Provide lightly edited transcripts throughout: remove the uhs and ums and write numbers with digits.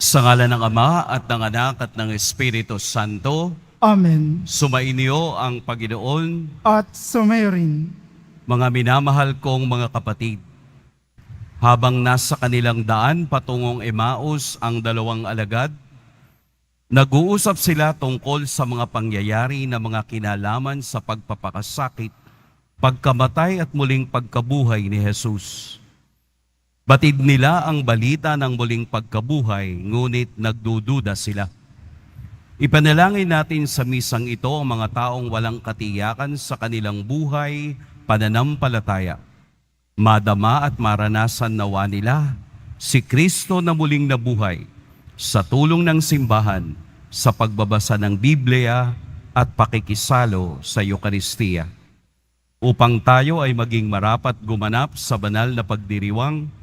Sa ngalan ng Ama at ng Anak at ng Espiritu Santo, Amen. sumainyo ang Panginoon. At sumayo rin. Mga minamahal kong mga kapatid, habang nasa kanilang daan patungong Emmaus ang dalawang alagad, nag-uusap sila tungkol sa mga pangyayari na mga kinalaman sa pagpapakasakit, pagkamatay at muling pagkabuhay ni Jesus. Batid nila ang balita ng muling pagkabuhay, ngunit nagdududa sila. Ipanalangin natin sa misang ito ang mga taong walang katiyakan sa kanilang buhay, pananampalataya. Madama at maranasan nawa nila si Kristo na muling nabuhay sa tulong ng simbahan, sa pagbabasa ng Biblia at pakikisalo sa Eucharistia. Upang tayo ay maging marapat gumanap sa banal na pagdiriwang,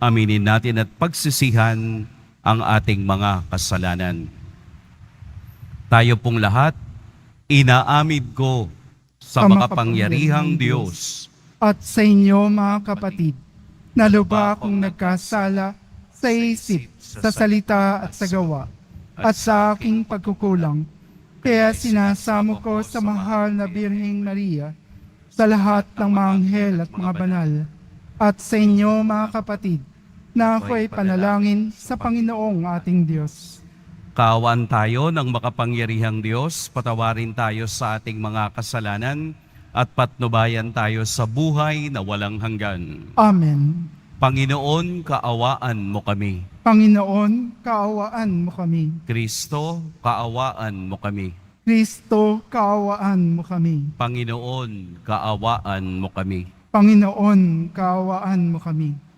aminin natin at pagsisihan ang ating mga kasalanan. Tayo pong lahat, inaamid ko sa makapangyarihang Diyos At sa inyo mga kapatid, na lubha akong nagkasala sa isip, sa salita at sa gawa, at sa aking pagkukulang. Kaya sinasamo ko sa mahal na Birheng Maria, sa lahat ng mga anghel at mga banal, at sa inyo mga kapatid, na ako'y panalangin sa Panginoong ating Diyos. Kaawaan tayo ng makapangyarihang Diyos, patawarin tayo sa ating mga kasalanan, at patnubayan tayo sa buhay na walang hanggan. Amen. Panginoon, kaawaan mo kami. Panginoon, kaawaan mo kami. Kristo, kaawaan mo kami. Kristo, kaawaan mo kami. Panginoon, kaawaan mo kami. Panginoon, kaawaan mo kami.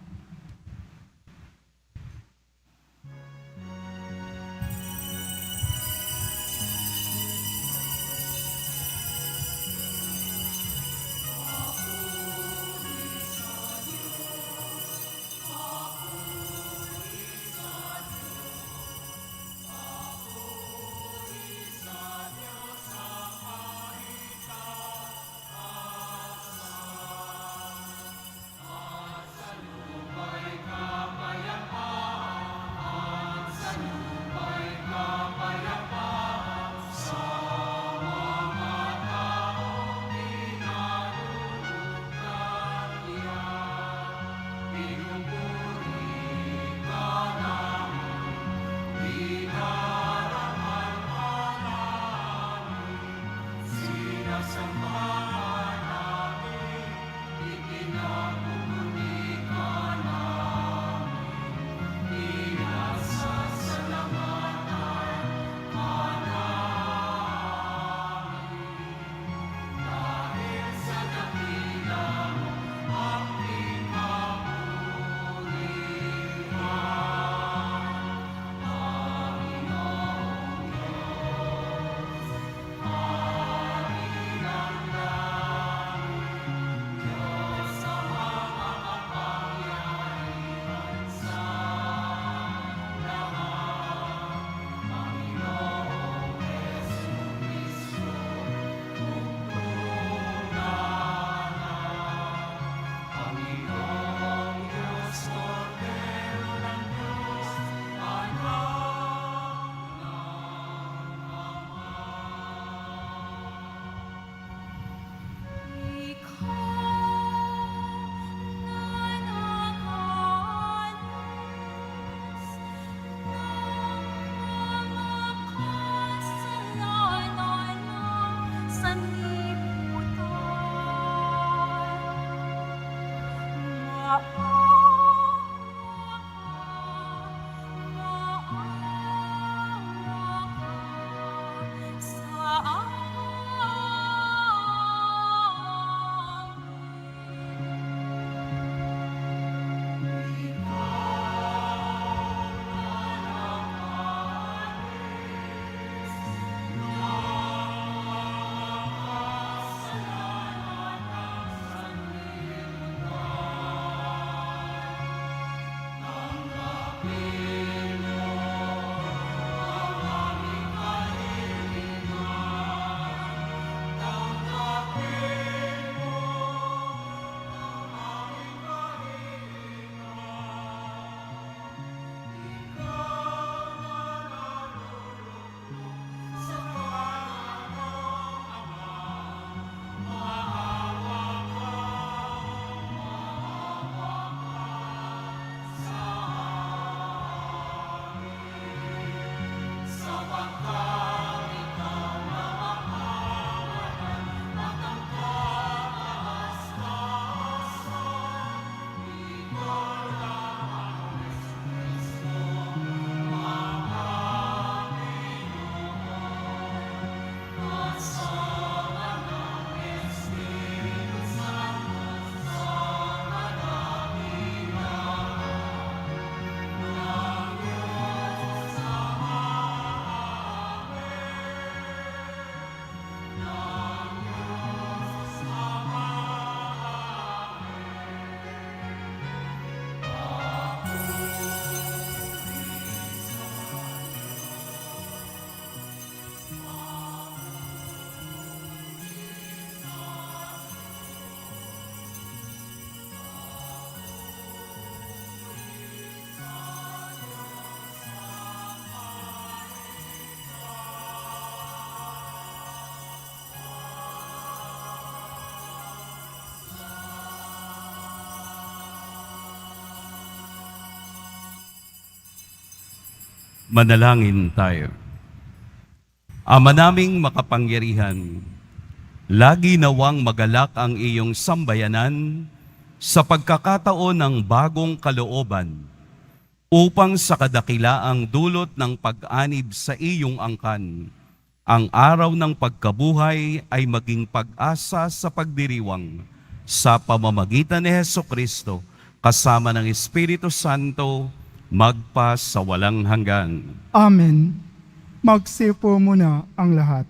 Manalangin tayo. Ama naming makapangyarihan, lagi nawang magalak ang iyong sambayanan sa pagkakataon ng bagong kalooban upang sa kadakilaang dulot ng pag-anib sa iyong angkan, ang araw ng pagkabuhay ay maging pag-asa sa pagdiriwang sa pamamagitan ni Hesukristo kasama ng Espiritu Santo magpa sa walang hanggan. Amen. Magsipo muna ang lahat.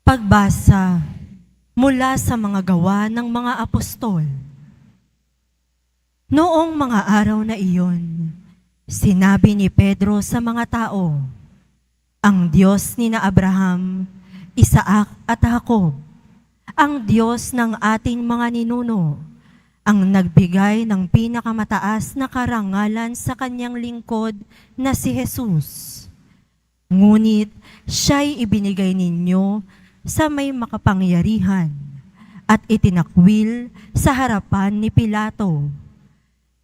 Pagbasa mula sa mga gawa ng mga apostol. Noong mga araw na iyon, sinabi ni Pedro sa mga tao, "Ang Diyos ni na Abraham, Isaac at Jacob, ang Diyos ng ating mga ninuno, ang nagbigay ng pinakamataas na karangalan sa kanyang lingkod na si Jesus. Ngunit siya'y ibinigay ninyo sa may makapangyarihan at itinakwil sa harapan ni Pilato.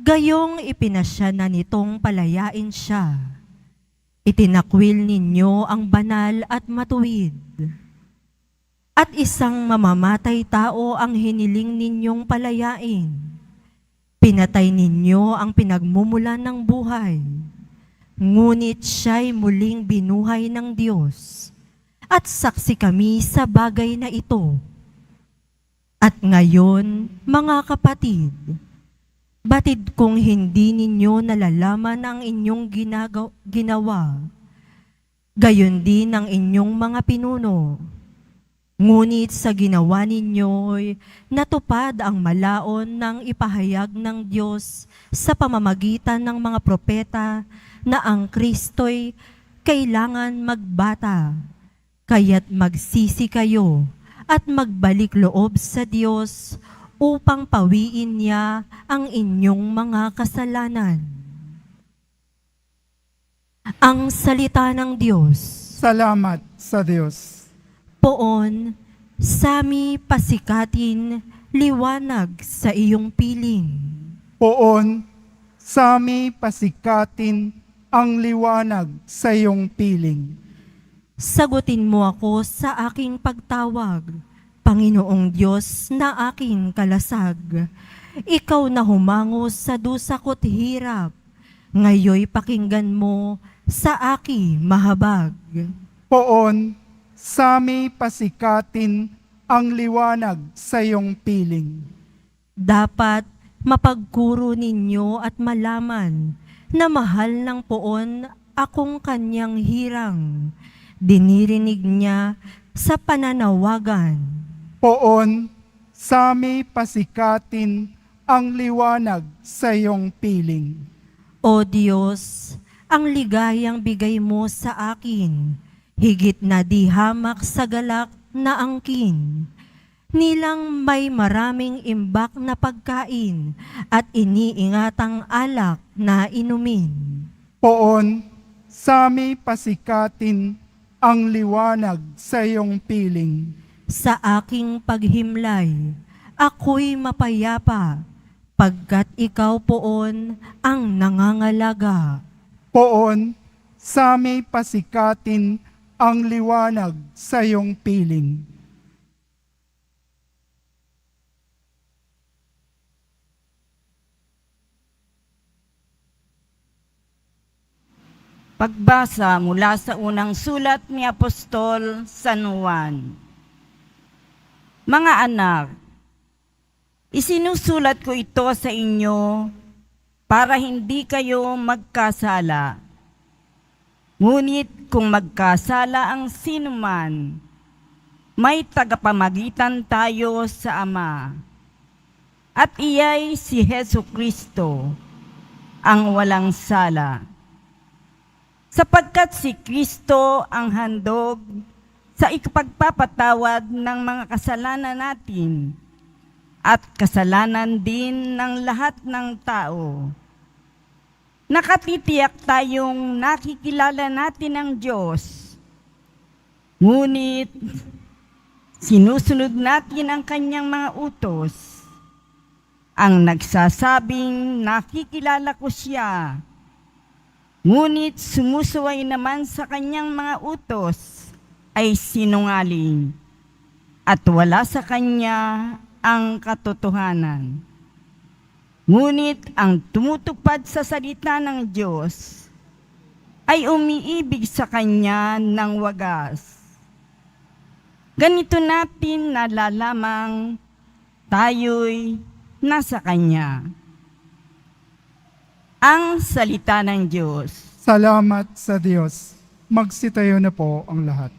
Gayong ipinasya na nitong palayain siya. Itinakwil ninyo ang banal at matuwid. At isang mamamatay tao ang hiniling ninyong palayain. Pinatay ninyo ang pinagmumulan ng buhay. Ngunit siya'y muling binuhay ng Diyos. At saksi kami sa bagay na ito. At ngayon, mga kapatid, batid kung hindi ninyo nalalaman ang inyong ginawa, gayon din ang inyong mga pinuno. Ngunit sa ginawa ninyo'y natupad ang malaon ng ipahayag ng Diyos sa pamamagitan ng mga propeta na ang Kristo'y kailangan magbata. Kaya't magsisi kayo at magbalik loob sa Diyos upang pawiin niya ang inyong mga kasalanan." Ang salita ng Diyos. Salamat sa Diyos. Poon, sami pasikatin, liwanag sa iyong piling. Poon, sami pasikatin ang liwanag sa iyong piling. Sagutin mo ako sa aking pagtawag, Panginoong Diyos na aking kalasag. Ikaw na humango sa dusa ko't hirap, ngayoy pakinggan mo sa aki mahabag. Poon, sami pasikatin ang liwanag sa iyong piling. Dapat mapagkuro ninyo at malaman na mahal ng poon akong kanyang hirang. Dinirinig niya sa pananawagan. Poon, sami pasikatin ang liwanag sa iyong piling. O Diyos, ang ligayang bigay mo sa akin, higit na di hamak sa galak na angkin. Nilang may maraming imbak na pagkain at iniingatang alak na inumin. Poon, sami pasikatin ang liwanag sa iyong piling. Sa aking paghimlay, ako'y mapayapa, pagkat ikaw poon ang nangangalaga. Poon, sami pasikatin ang liwanag sa iyong piling. Pagbasa mula sa unang sulat ni Apostol San Juan. Mga anak, isinusulat ko ito sa inyo para hindi kayo magkasala. Ngunit kung magkasala ang sinuman, may tagapamagitan tayo sa Ama. At iya'y si Hesukristo, ang walang sala. Sapagkat si Kristo ang handog sa ikapagpapatawad ng mga kasalanan natin at kasalanan din ng lahat ng tao. Nakatitiyak tayong nakikilala natin ang Diyos. Ngunit sinusunod natin ang kanyang mga utos. ang nagsasabing nakikilala ko siya, ngunit sumusuway naman sa kanyang mga utos ay sinungaling at wala sa kanya ang katotohanan. Ngunit ang tumutupad sa salita ng Diyos ay umiibig sa kanya ng wagas. Ganito natin nalalamang tayo'y nasa kanya. Ang salita ng Diyos. Salamat sa Diyos. Magsitayo na po ang lahat.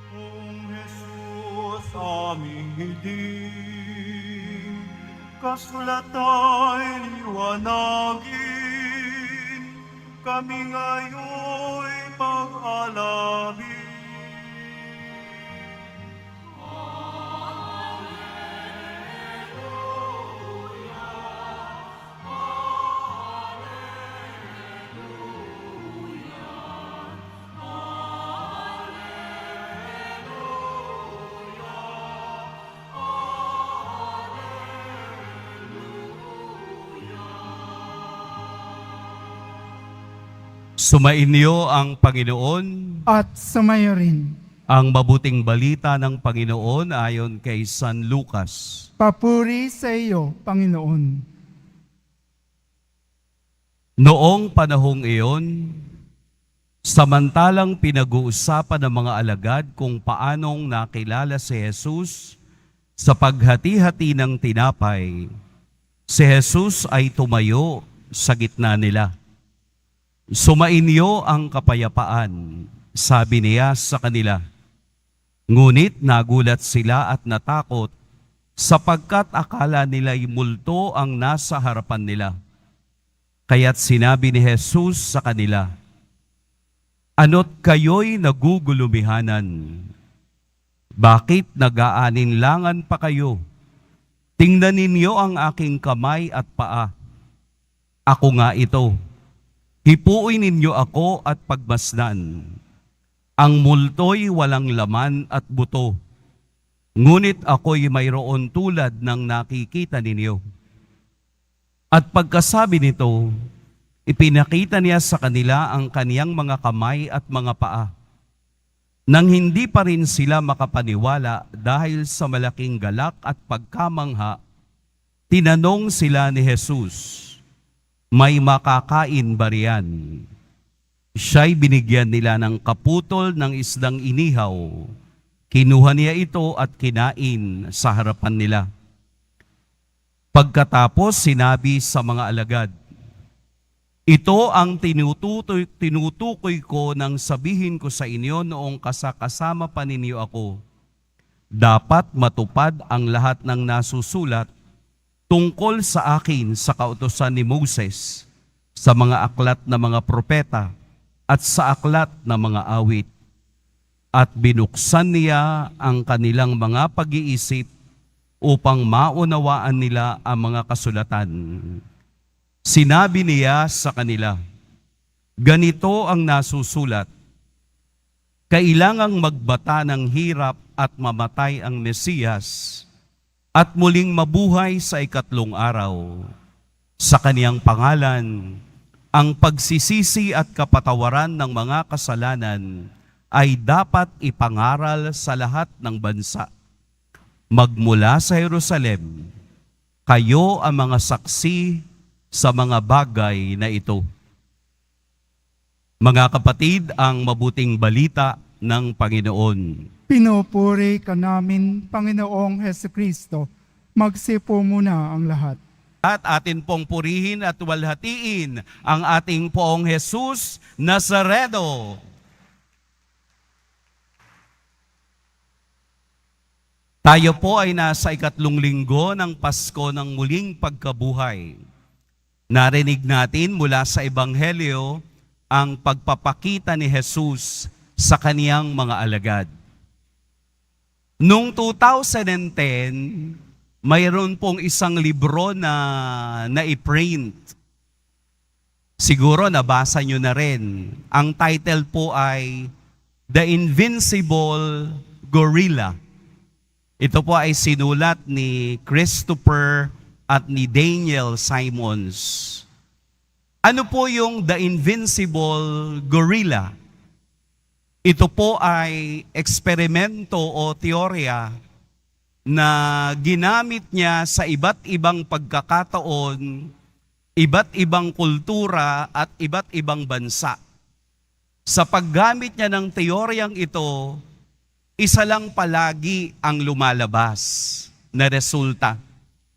Kung Jesus aming hiling, kasulat ay liwanagin, kami ngayon'y pag-alabin. Sumainyo ang Panginoon, At sumayo rin. ang mabuting balita ng Panginoon ayon kay San Lucas. Papuri sa iyo, Panginoon. Noong panahong iyon, samantalang pinag-uusapan ng mga alagad kung paanong nakilala si Jesus sa paghati-hati ng tinapay, si Jesus ay tumayo sa gitna nila. Sumainyo ang kapayapaan, sabi niya sa kanila. Ngunit nagulat sila at natakot sapagkat akala nila'y multo ang nasa harapan nila. Kaya't sinabi ni Jesus sa kanila, "Ano't kayo'y nagugulumihanan? Bakit nag-aalinlangan pa kayo? Tingnan ninyo ang aking kamay at paa. Ako nga ito. Hipuin ninyo ako at pagmasdan. Ang multo'y walang laman at buto, ngunit ako'y mayroon tulad ng nakikita ninyo." At pagkasabi nito, ipinakita niya sa kanila ang kaniyang mga kamay at mga paa. Nang hindi pa rin sila makapaniwala dahil sa malaking galak at pagkamangha, tinanong sila ni Jesus, "May makakain ba riyan?" Siya'y binigyan nila ng kaputol ng isdang inihaw. Kinuha niya ito at kinain sa harapan nila. Pagkatapos sinabi sa mga alagad, "Ito ang tinutukoy ko nang sabihin ko sa inyo noong kasama pa ninyo ako. Dapat matupad ang lahat ng nasusulat tungkol sa akin sa kautusan ni Moses, sa mga aklat na mga propeta, at sa aklat na mga awit." At binuksan niya ang kanilang mga pag-iisip upang maunawaan nila ang mga kasulatan. Sinabi niya sa kanila, "Ganito ang nasusulat, kailangang magbata ng hirap at mamatay ang Mesiyas at muling mabuhay sa ikatlong araw. Sa kaniyang pangalan, ang pagsisisi at kapatawaran ng mga kasalanan ay dapat ipangaral sa lahat ng bansa. Magmula sa Jerusalem, kayo ang mga saksi sa mga bagay na ito." Mga kapatid, ang mabuting balita ng Panginoon. Pinupuri ka namin, Panginoong Hesukristo. Magsipo muna ang lahat. At atin pong purihin at walhatiin ang ating Poong Jesus Nazareno. Tayo po ay nasa ikatlong linggo ng Pasko ng muling pagkabuhay. Narinig natin mula sa Ebanghelyo ang pagpapakita ni Jesus sa kaniyang mga alagad. Noong 2010, mayroon pong isang libro na naiprint. Siguro nabasa nyo na rin. Ang title po ay The Invincible Gorilla. Ito po ay sinulat ni Christopher at ni Daniel Simons. Ano po yung The Invincible Gorilla? Ito po ay eksperimento o teorya na ginamit niya sa iba't ibang pagkakataon, iba't ibang kultura at iba't ibang bansa. Sa paggamit niya ng teoryang ito, isa lang palagi ang lumalabas na resulta.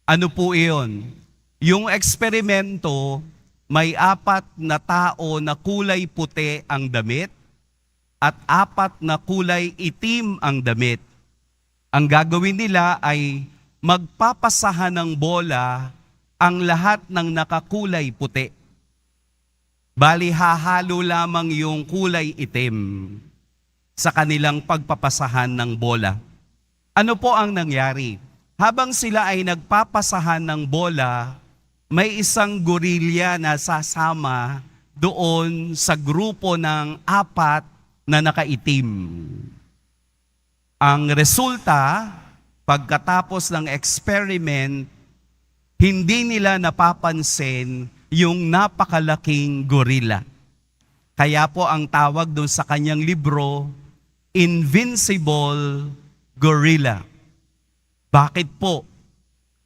Ano po iyon? Yung eksperimento, may 4 na tao na kulay puti ang damit at 4 na kulay itim ang damit. Ang gagawin nila ay magpapasahan ng bola ang lahat ng nakakulay puti. Bali, hahalo lamang yung kulay itim sa kanilang pagpapasahan ng bola. Ano po ang nangyari? Habang sila ay nagpapasahan ng bola, may isang gorilya na sasama doon sa grupo ng 4 na nakaitim. Ang resulta, pagkatapos ng experiment, hindi nila napapansin yung napakalaking gorilla. Kaya po ang tawag doon sa kanyang libro, Invincible Gorilla. Bakit po?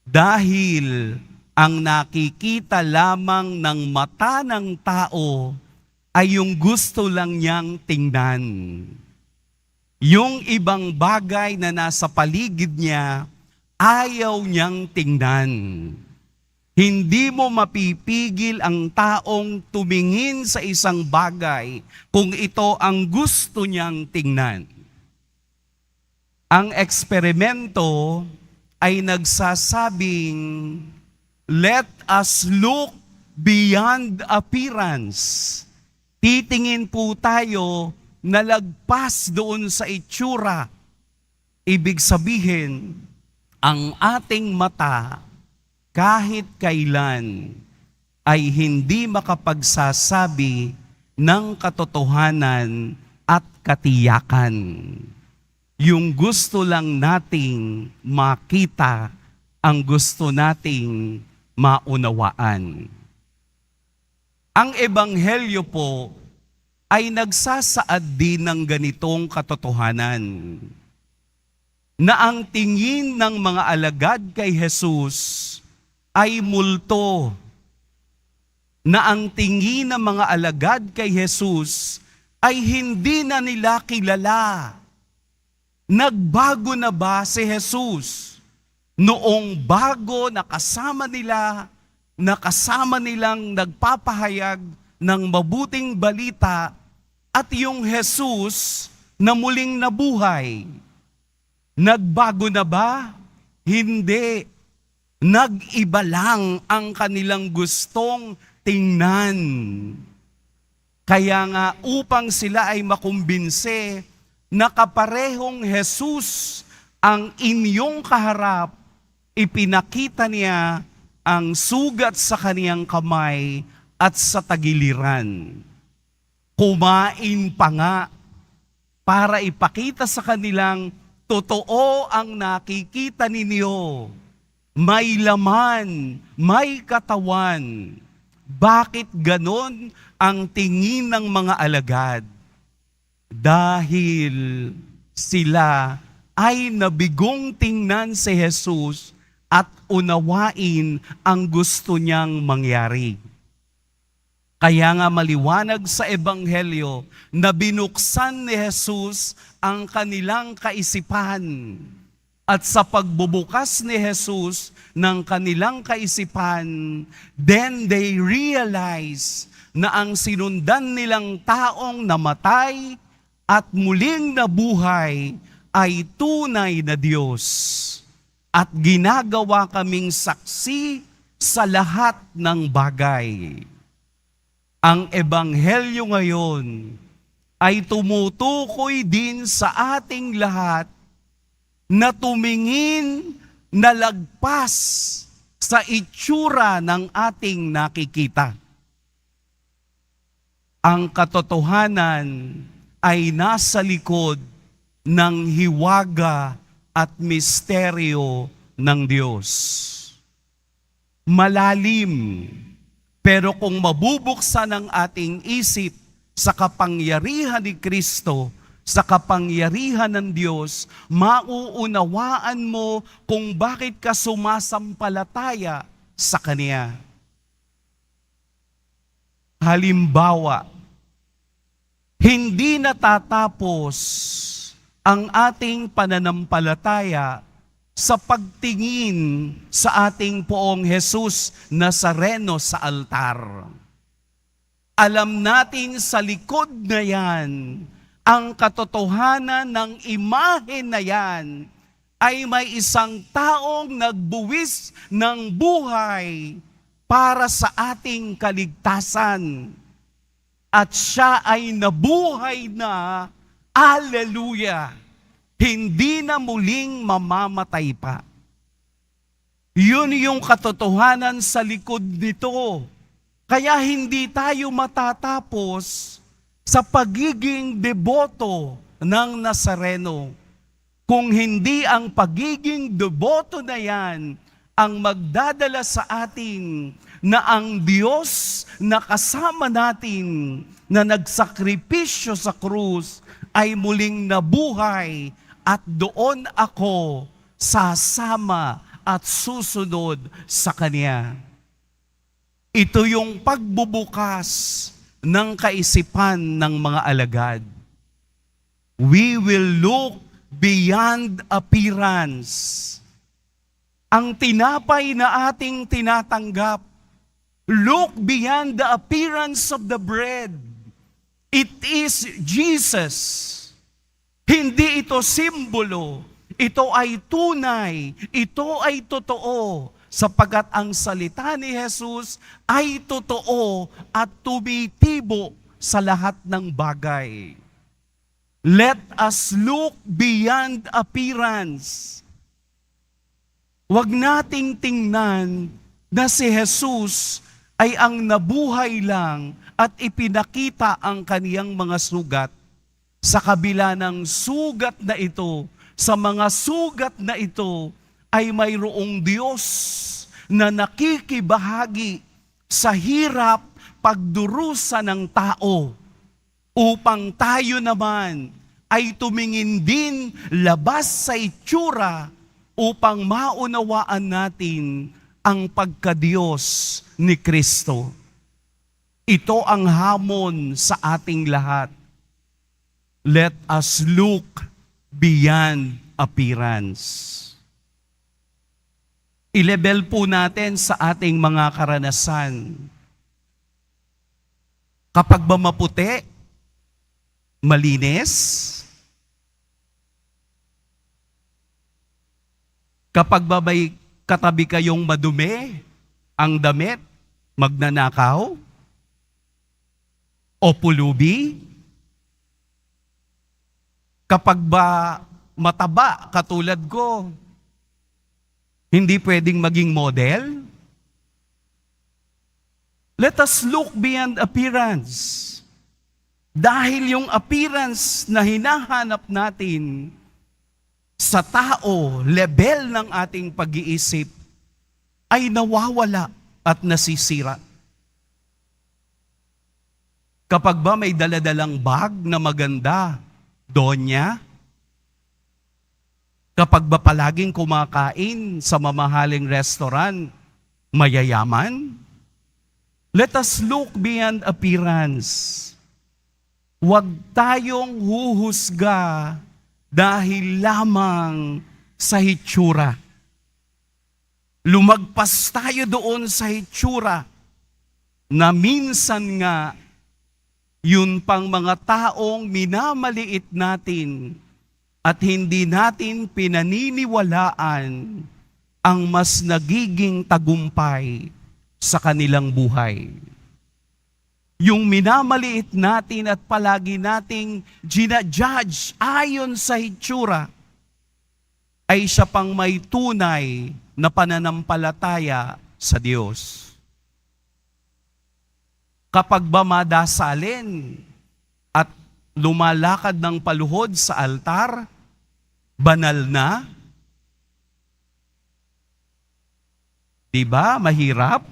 Dahil ang nakikita lamang ng mata ng tao ay yung gusto lang niyang tingnan. Yung ibang bagay na nasa paligid niya, ayaw niyang tingnan. Hindi mo mapipigil ang taong tumingin sa isang bagay kung ito ang gusto niyang tingnan. Ang eksperimento ay nagsasabing, let us look beyond appearance. Titingin po tayo na lagpas doon sa itsura. Ibig sabihin, ang ating mata kahit kailan ay hindi makapagsasabi ng katotohanan at katiyakan. Yung gusto lang nating makita, ang gusto nating maunawaan. Ang Ebanghelyo po ay nagsasaad din ng ganitong katotohanan, na ang tingin ng mga alagad kay Jesus ay multo, na ang tingin ng mga alagad kay Jesus ay hindi na nila kilala. Nagbago na ba si Jesus? Noong bago nakasama nilang nagpapahayag ng mabuting balita at yung Jesus na muling nabuhay. Nagbago na ba? Hindi. Nag-iba lang ang kanilang gustong tingnan. Kaya nga upang sila ay makumbinse na kaparehong Jesus ang inyong kaharap, ipinakita niya ang sugat sa kaniyang kamay at sa tagiliran. Kumain pa nga para ipakita sa kanilang totoo ang nakikita ninyo. May laman, may katawan. Bakit ganon ang tingin ng mga alagad? Dahil sila ay nabigong tingnan si Jesus at unawain ang gusto niyang mangyari. Kaya nga maliwanag sa Ebanghelyo na binuksan ni Jesus ang kanilang kaisipan. At sa pagbubukas ni Jesus ng kanilang kaisipan, then they realize na ang sinundan nilang taong namatay at muling nabuhay ay tunay na Diyos at ginagawa kaming saksi sa lahat ng bagay. Ang ebanghelyo ngayon ay tumutukoy din sa ating lahat na tumingin na lagpas sa itsura ng ating nakikita. Ang katotohanan ay nasa likod ng hiwaga at misteryo ng Diyos. Malalim, pero kung mabubuksan ang ating isip sa kapangyarihan ni Kristo, sa kapangyarihan ng Diyos, mauunawaan mo kung bakit ka sumasampalataya sa Kanya. Halimbawa, hindi natatapos ang ating pananampalataya sa pagtingin sa ating Poong Jesus Nazareno sa altar. Alam natin sa likod na yan, ang katotohanan ng imahe na yan ay may isang taong nagbuwis ng buhay para sa ating kaligtasan. At siya ay nabuhay na, Alleluia! Hindi na muling mamamatay pa. Yun yung katotohanan sa likod nito. Kaya hindi tayo matatapos sa pagiging deboto ng Nazareno. Kung hindi ang pagiging deboto na yan ang magdadala sa atin na ang Diyos na kasama natin na nagsakripisyo sa krus ay muling nabuhay at doon ako sasama at susunod sa Kanya. Ito yung pagbubukas ng kaisipan ng mga alagad. We will look beyond appearance. Ang tinapay na ating tinatanggap, look beyond the appearance of the bread. It is Jesus. Hindi ito simbolo. Ito ay tunay. Ito ay totoo. Sapagat ang salita ni Jesus ay totoo at tumitibo sa lahat ng bagay. Let us look beyond appearance. Huwag nating tingnan na si Jesus ay ang nabuhay lang at ipinakita ang kaniyang mga sugat. Sa kabila ng sugat na ito, sa mga sugat na ito, ay mayroong Diyos na nakikibahagi sa hirap pagdurusa ng tao upang tayo naman ay tumingin din labas sa itsura upang maunawaan natin ang pagka-Diyos ni Kristo. Ito ang hamon sa ating lahat. Let us look beyond appearance. I-level po natin sa ating mga karanasan. Kapag ba maputi, malinis, kapag ba may katabi kayong madumi, ang damit, magnanakaw, o pulubi, kapag ba mataba katulad ko, hindi pwedeng maging model? Let us look beyond appearance. Dahil yung appearance na hinahanap natin sa tao, level ng ating pag-iisip, ay nawawala at nasisira. Kapag ba may daladalang bag na maganda, donya? Kapag ba palaging kumakain sa mamahaling restaurant, mayayaman? Let us look beyond appearance. Huwag tayong huhusga dahil lamang sa hitsura. Lumagpas tayo doon sa hitsura na minsan nga yun pang mga taong minamaliit natin at hindi natin pinaniniwalaan ang mas nagiging tagumpay sa kanilang buhay. Yung minamaliit natin at palagi nating ginajudge ayon sa hitsura, ay siya pang may tunay na pananampalataya sa Diyos. Kapag ba madasalin at lumalakad ng paluhod sa altar, banal na? Diba? Mahirap?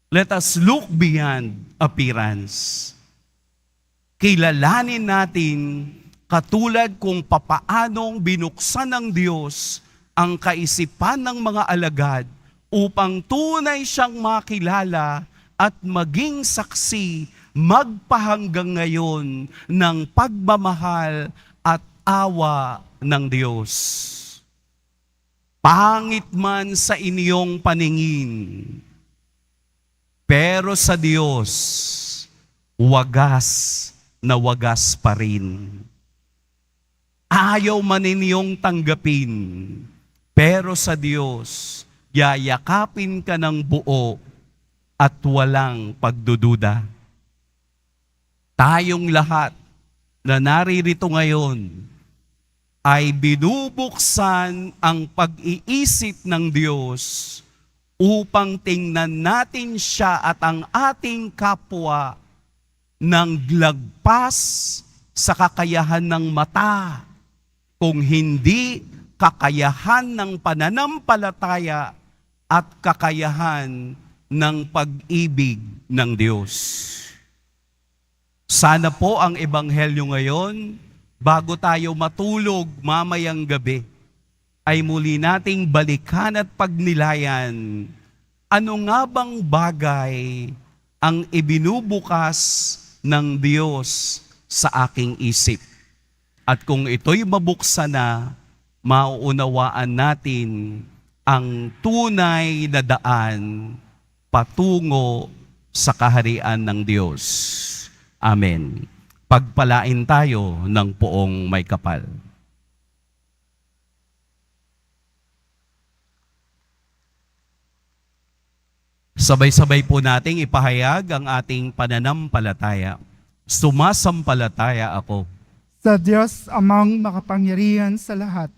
Let us look beyond appearance. Kilalanin natin katulad kung papaanong binuksan ng Diyos ang kaisipan ng mga alagad upang tunay siyang makilala at maging saksi magpahanggang ngayon ng pagmamahal at awa ng Diyos. Pangit man sa inyong paningin, pero sa Diyos, wagas na wagas pa rin. Ayaw man ninyong tanggapin, pero sa Diyos, yayakapin ka ng buo at walang pagdududa. Tayong lahat na naririto ngayon ay binubuksan ang pag-iisip ng Diyos upang tingnan natin siya at ang ating kapwa ng lagpas sa kakayahan ng mata, kung hindi kakayahan ng pananampalataya at kakayahan ng pag-ibig ng Diyos. Sana po ang Ebanghelyo ngayon, bago tayo matulog mamayang gabi, ay muli nating balikan at pagnilayan ano nga bang bagay ang ibinubukas ng Diyos sa aking isip. At kung ito'y mabuksan na, mauunawaan natin ang tunay na daan patungo sa kaharian ng Diyos. Amen. Pagpalain tayo ng poong may kapal. Sabay-sabay po nating ipahayag ang ating pananampalataya. Sumasampalataya ako Sa Diyos amang makapangyarihan sa lahat,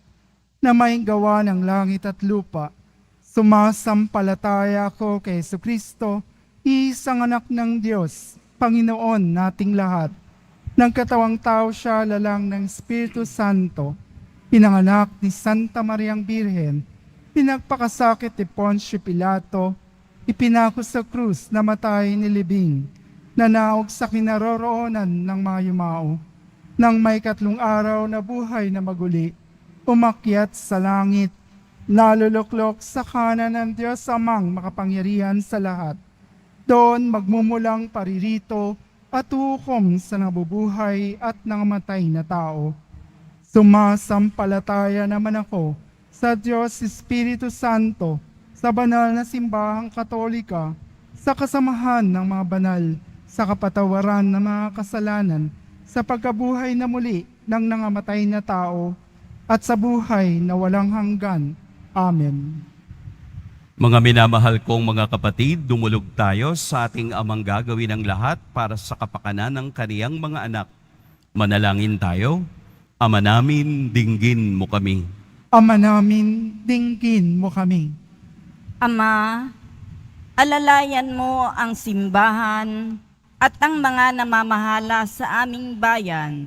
na may gawa ng langit at lupa. Sumasampalataya ako kay Jesucristo, isang anak ng Diyos, Panginoon nating lahat. Nang katawang tao siya, lalang ng Espiritu Santo, pinanganak ni Santa Mariang Birhen, pinagpakasakit ni Poncio Pilato, ipinako sa krus, namatay nilibing, nanaog sa kinaroroonan ng mga yumao. Nang may 3 araw na buhay na maguli, umakyat sa langit, naluluklok sa kanan ng Diyos amang makapangyarihan sa lahat. Doon magmumulang paririto at hukom sa nabubuhay at nangamatay na tao. Sumasampalataya naman ako sa Diyos Espiritu Santo, sa banal na simbahang katolika, sa kasamahan ng mga banal, sa kapatawaran ng mga kasalanan, sa pagkabuhay na muli ng nangamatay na tao, at sa buhay na walang hanggan. Amen. Mga minamahal kong mga kapatid, dumulog tayo sa ating amang gagawin ang lahat para sa kapakanan ng kaniyang mga anak. Manalangin tayo. Ama namin, dinggin mo kami. Ama namin, dinggin mo kami. Ama, alalayan mo ang simbahan at ang mga namamahala sa aming bayan.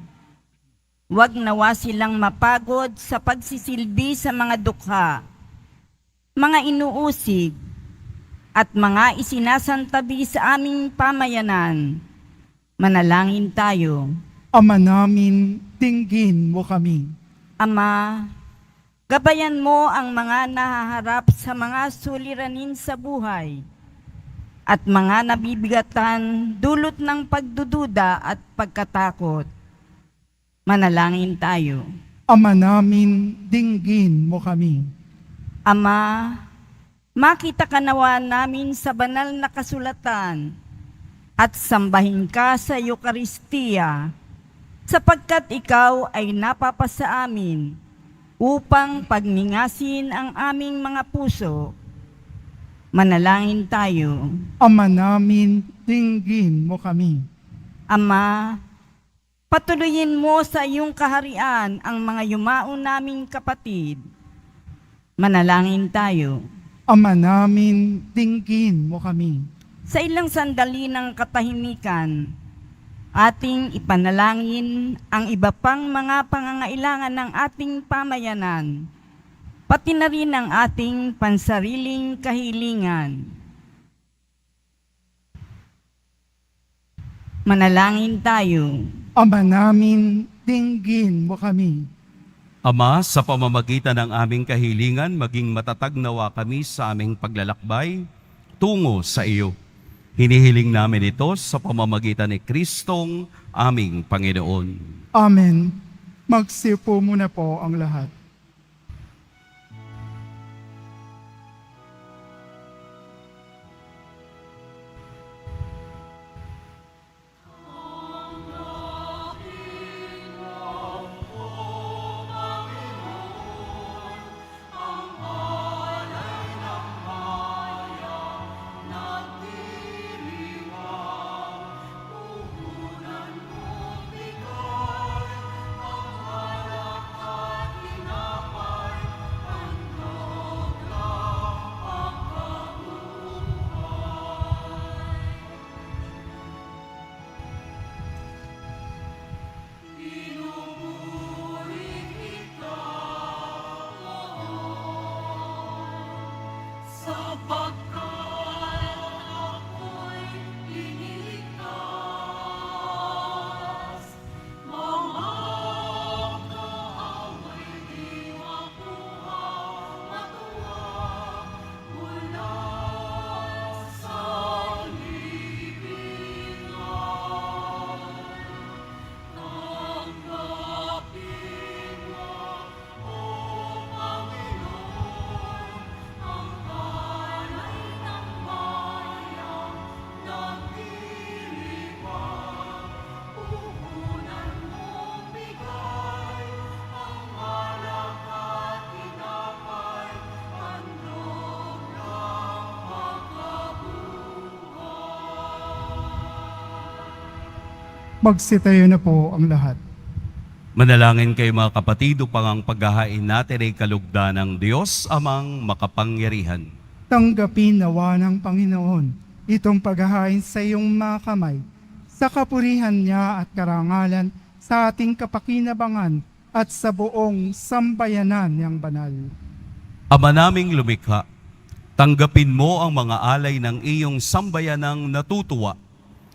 Huwag nawa silang mapagod sa pagsisilbi sa mga dukha, mga inuusig, at mga isinasantabi sa aming pamayanan. Manalangin tayo. Ama namin, dinggin mo kami. Ama, gabayan mo ang mga nahaharap sa mga suliranin sa buhay at mga nabibigatan dulot ng pagdududa at pagkatakot. Manalangin tayo. Ama namin, dinggin mo kami. Ama, makita ka nawa namin sa banal na kasulatan at sambahin ka sa Eukaristiya sapagkat ikaw ay napapasa amin upang pagningasin ang aming mga puso. Manalangin tayo. Ama namin, dinggin mo kami. Ama, patuloyin mo sa iyong kaharian ang mga yumao naming kapatid. Manalangin tayo. Ama namin, dinggin mo kami. Sa ilang sandali ng katahimikan, ating ipanalangin ang iba pang mga pangangailangan ng ating pamayanan, pati na rin ang ating pansariling kahilingan. Manalangin tayo. Ama namin, dinggin mo kami. Ama, sa pamamagitan ng aming kahilingan, maging matatag nawa kami sa aming paglalakbay tungo sa iyo. Hinihiling namin ito sa pamamagitan ni Kristong aming Panginoon. Amen. Magsipo muna po ang lahat. Magsitayo na po ang lahat. Manalangin kayo mga kapatid upang ang paghahain natin ay kalugdan ng Diyos amang makapangyarihan. Tanggapin nawa ng Panginoon itong paghahain sa iyong mga kamay, sa kapurihan niya at karangalan, sa ating kapakinabangan at sa buong sambayanan niyang banal. Ama naming lumikha, tanggapin mo ang mga alay ng iyong sambayanang natutuwa,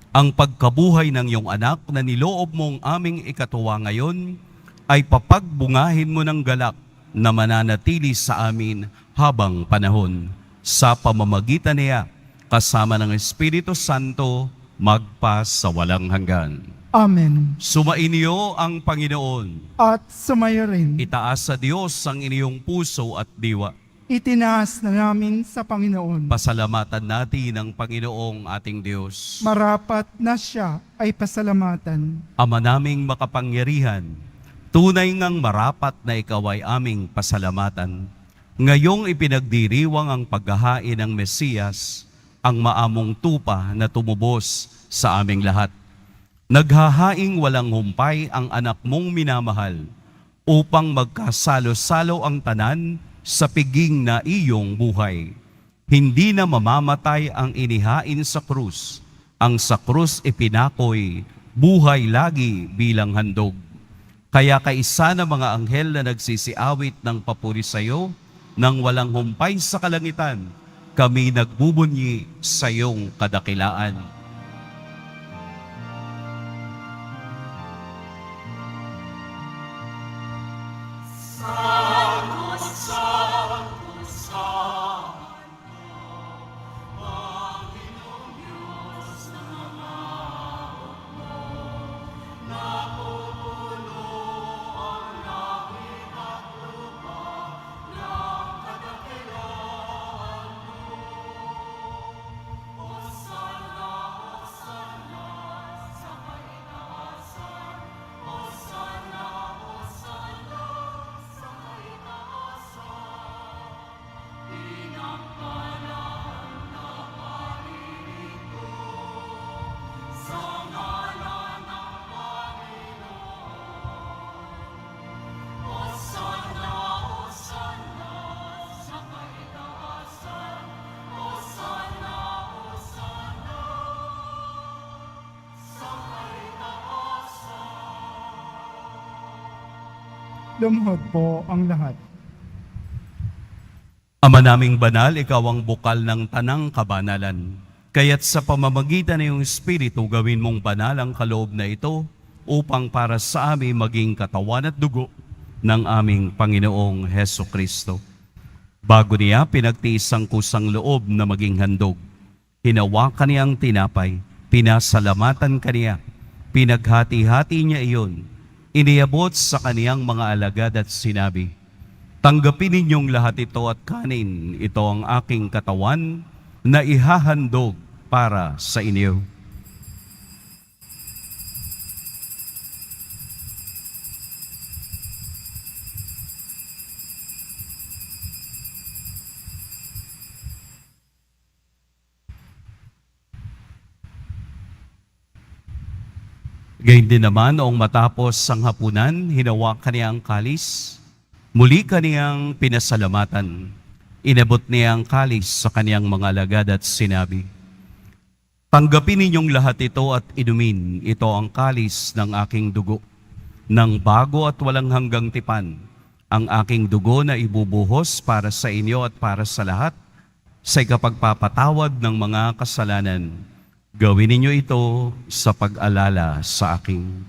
ang pagkabuhay ng iyong anak na niloob mong aming ikatuwa ngayon ay papagbungahin mo ng galak na mananatili sa amin habang panahon. Sa pamamagitan niya, kasama ng Espiritu Santo, magpa sa walang hanggan. Amen. Sumainyo ang Panginoon. At sumayo rin, Itaas sa Diyos ang inyong puso at diwa. itinaas na namin sa Panginoon. Pasalamatan natin ang Panginoong ating Diyos. Marapat na siya ay pasalamatan. Ama naming makapangyarihan, tunay ngang marapat na ikaw ay aming pasalamatan. Ngayong ipinagdiriwang ang paghahain ng Mesiyas, ang maamong tupa na tumubos sa aming lahat. Naghahaing walang humpay ang anak mong minamahal, upang magkasalo-salo ang tanan sa piging na iyong buhay. Hindi na mamamatay ang inihain sa krus. Ang sa krus ipinakoy, buhay lagi bilang handog. Kaya kaisa na mga anghel na nagsisiawit ng papuri sa iyo, nang walang humpay sa kalangitan, kami nagbubunyi sa iyong kadakilaan. lumuhod po ang lahat. Ama naming banal, ikaw ang bukal ng tanang kabanalan. Kaya't sa pamamagitan ng iyong Espiritu, gawin mong banal ang kaloob na ito upang para sa amin maging katawan at dugo ng aming Panginoong Heso Kristo. Bago niya pinagtiis ang kusang loob na maging handog, hinawakan niya ang tinapay, pinasalamatan kaniya, pinaghati-hati niya iyon, iniabot sa kaniyang mga alagad at sinabi, "Tanggapin ninyong lahat ito at kanin, ito ang aking katawan na ihahandog para sa inyo." Gayun din naman noong matapos ang hapunan, hinawakan niya ang kalis, muli kaniyang pinasalamatan. Inabot niya ang kalis sa kaniyang mga alagad at sinabi, "Tanggapin ninyong lahat ito at inumin. Ito ang kalis ng aking dugo, ng bago at walang hanggang tipan, ang aking dugo na ibubuhos para sa inyo at para sa lahat sa ikapagpapatawad ng mga kasalanan. Gawin ninyo ito sa pag-alala sa akin."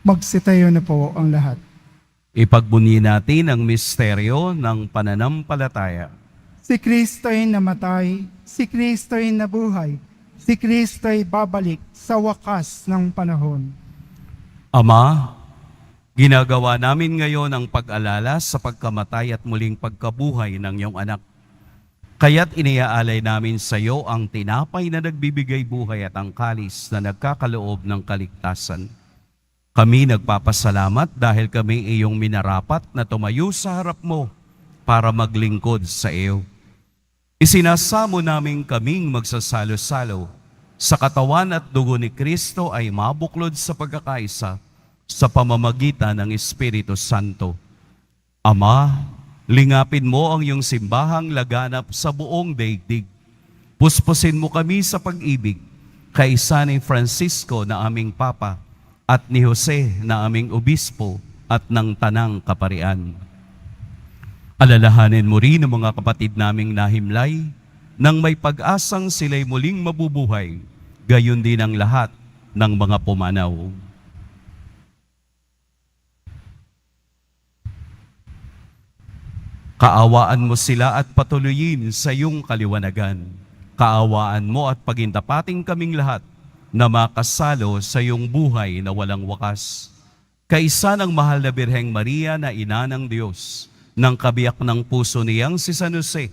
Magsitayo na po ang lahat. Ipagbunyi natin ang misteryo ng pananampalataya. Si Kristo'y namatay, si Kristo'y nabuhay, si Kristo'y babalik sa wakas ng panahon. Ama, ginagawa namin ngayon ang pag-alala sa pagkamatay at muling pagkabuhay ng iyong anak. Kaya't iniaalay namin sa iyo ang tinapay na nagbibigay buhay at ang kalis na nagkakaloob ng kaligtasan. Kami nagpapasalamat dahil kami iyong minarapat na tumayo sa harap mo para maglingkod sa iyo. Isinasamo namin kaming magsasalo-salo sa katawan at dugo ni Kristo ay mabuklod sa pagkakaisa sa pamamagitan ng Espiritu Santo. Ama, lingapin mo ang iyong simbahang laganap sa buong daigdig. Puspusin mo kami sa pag-ibig, kaisa ni Francisco na aming Papa, at ni Jose na aming Obispo at ng Tanang Kaparian. Alalahanin mo rin ang mga kapatid naming nahimlay nang may pag-asang sila'y muling mabubuhay, gayon din ang lahat ng mga pumanaw. Kaawaan mo sila at patuloyin sa iyong kaliwanagan. Kaawaan mo at pagintapating kaming lahat na makasalo sa iyong buhay na walang wakas. Kaisa ng mahal na Birheng Maria na ina ng Diyos, ng kabiyak ng puso niyang si San Jose,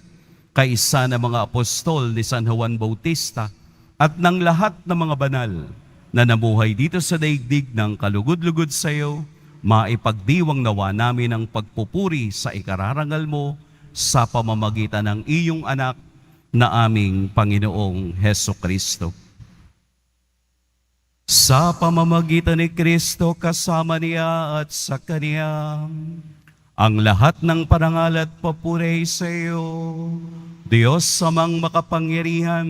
kaisa ng mga apostol ni San Juan Bautista, at ng lahat ng mga banal na namuhay dito sa daigdig ng kalugod-lugod sa iyo, maipagdiwang nawa namin ang pagpupuri sa ikararangal mo sa pamamagitan ng iyong anak na aming Panginoong Heso Kristo. Sa pamamagitan ni Kristo, kasama niya at sa Kaniya, ang lahat ng parangal at papuri sa iyo, Diyos Amang makapangyarihan,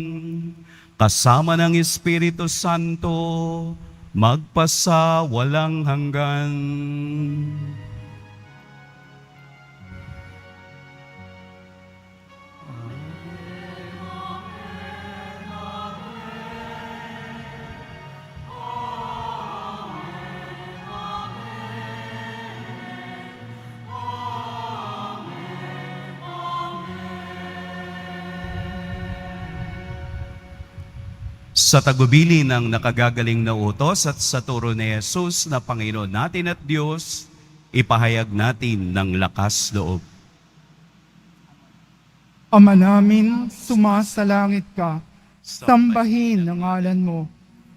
kasama ng Espiritu Santo, magpasa walang hanggan. Sa tagubili ng nakagagaling na utos at sa turo ni Jesus na Panginoon natin at Diyos, ipahayag natin ng lakas loob. Ama namin, sumasalangit ka, sambahin ang ngalan mo,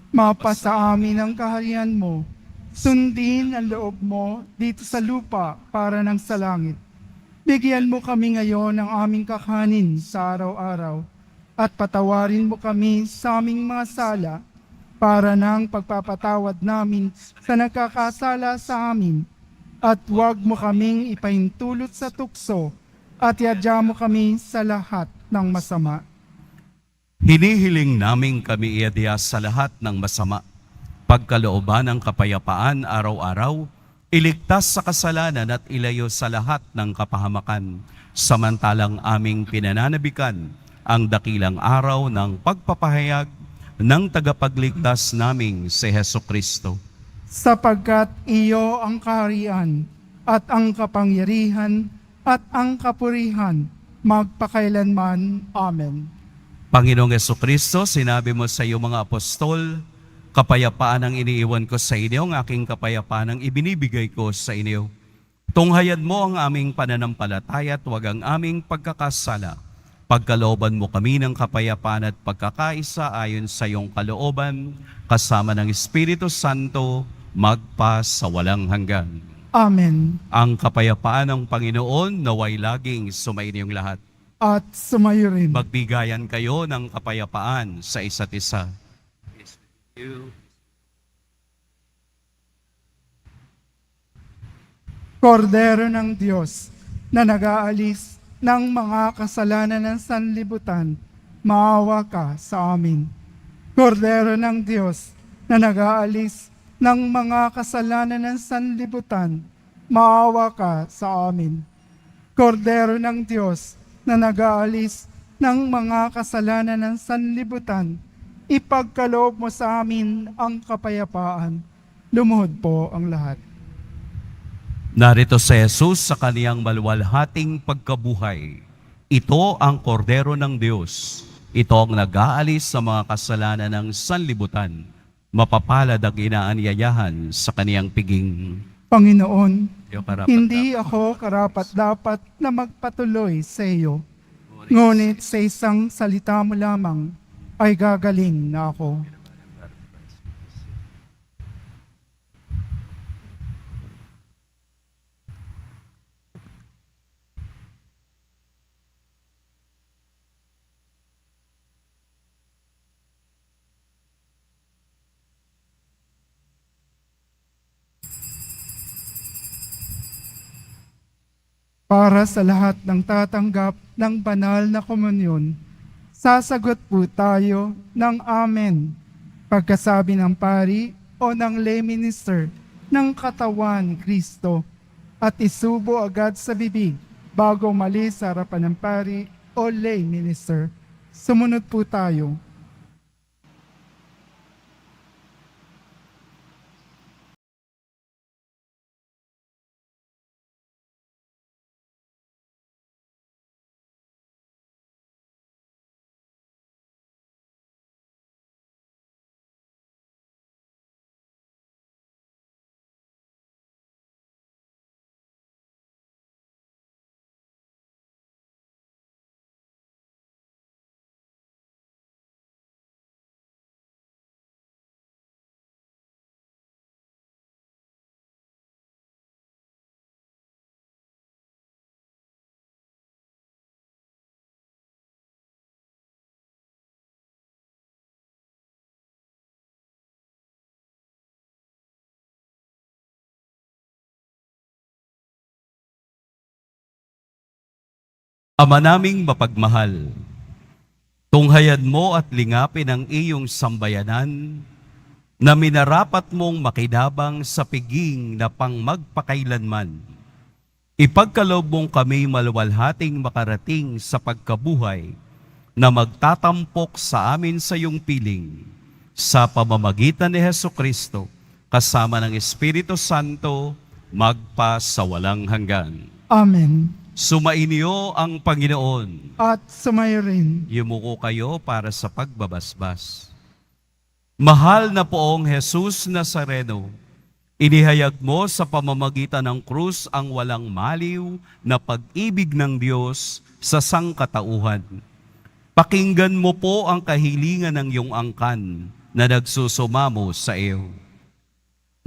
mapasa amin ang kaharian mo, sundin ang loob mo dito sa lupa para ng sa langit. Bigyan mo kami ngayon ng aming kakanin sa araw-araw, at patawarin mo kami sa aming mga sala para ng pagpapatawad namin sa nagkakasala sa amin. At huwag mo kaming ipahintulot sa tukso at iadya mo kami sa lahat ng masama. Hinihiling naming kami iadya sa lahat ng masama, pagkalooban ng kapayapaan araw-araw, iligtas sa kasalanan at ilayo sa lahat ng kapahamakan, samantalang aming pinananabikan ang dakilang araw ng pagpapahayag ng tagapagligtas naming si Hesukristo. Sapagkat iyo ang kaharian at ang kapangyarihan at ang kapurihan magpakailanman. Amen. Panginoong Hesukristo, sinabi mo sa iyo mga apostol, kapayapaan ang iniiwan ko sa inyo, ang aking kapayapaan ang ibinibigay ko sa inyo. Tunghayan mo ang aming pananampalataya at huwag ang aming pagkakasala. Pagkalooban mo kami ng kapayapaan at pagkakaisa ayon sa iyong kalooban, kasama ng Espiritu Santo, magpa sa walang hanggan. Amen. Ang kapayapaan ng Panginoon naway laging sumainyong lahat. At sumayo rin. Magbigayan kayo ng kapayapaan sa isa't isa. Kordero ng Diyos na nag-aalis ng mga kasalanan ng sanlibutan, maawa ka sa amin. Kordero ng Diyos na nag-aalis ng mga kasalanan ng sanlibutan, maawa ka sa amin. Kordero ng Diyos na nag-aalis ng mga kasalanan ng sanlibutan, ipagkaloob mo sa amin ang kapayapaan. Lumuhod po ang lahat. Narito si Jesus sa kaniyang maluwalhating pagkabuhay. Ito ang kordero ng Diyos. Ito ang nag-aalis sa mga kasalanan ng sanlibutan. Mapapalad ang inaanyayahan sa kaniyang piging. Panginoon, Iyo karapat hindi ako karapat-dapat na magpatuloy sa iyo. Ngunit sa isang salita mo lamang ay gagaling na ako. Para sa lahat ng tatanggap ng banal na komunyon, sasagot po tayo ng Amen pagkasabi ng pari o ng lay minister ng katawan ni Kristo at isubo agad sa bibig bago umalis sa harapan ng pari o lay minister. Sumunod po tayo. Ama naming mapagmahal, tunghayan mo at lingapin ang iyong sambayanan na minarapat mong makinabang sa piging na pang magpakailanman. Ipagkaloob mong kami maluwalhating makarating sa pagkabuhay na magtatampok sa amin sa iyong piling sa pamamagitan ni Hesukristo kasama ng Espiritu Santo magpa sa walang hanggan. Amen. Sumainyo ang Panginoon. At sumayo rin. Yumuko kayo para sa pagbabasbas. Mahal na poong Jesus Nazareno, inihayag mo sa pamamagitan ng krus ang walang maliw na pag-ibig ng Diyos sa sangkatauhan. Pakinggan mo po ang kahilingan ng iyong angkan na nagsusumamo sa iyo.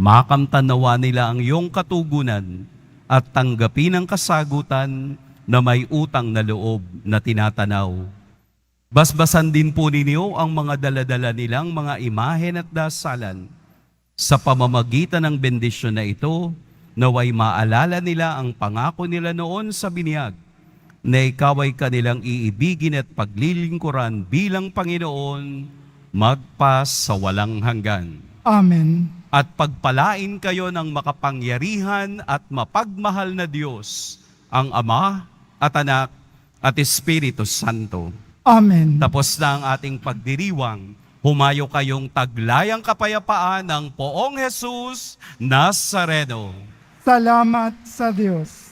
Makamtanawa nila ang iyong katugunan at tanggapin ang kasagutan na may utang na loob na tinatanaw. Basbasan din po ninyo ang mga daladala nilang mga imahen at dasalan. Sa pamamagitan ng bendisyon na ito, naway maalala nila ang pangako nila noon sa binyag na ikaw ay kanilang iibigin at paglilingkuran bilang Panginoon magpas sa walang hanggan. Amen. At pagpalain kayo ng makapangyarihan at mapagmahal na Diyos, ang Ama at Anak at Espiritu Santo. Amen. Tapos na ang ating pagdiriwang, humayo kayong taglayang kapayapaan ng Poong Jesus Nazareno. Salamat sa Diyos.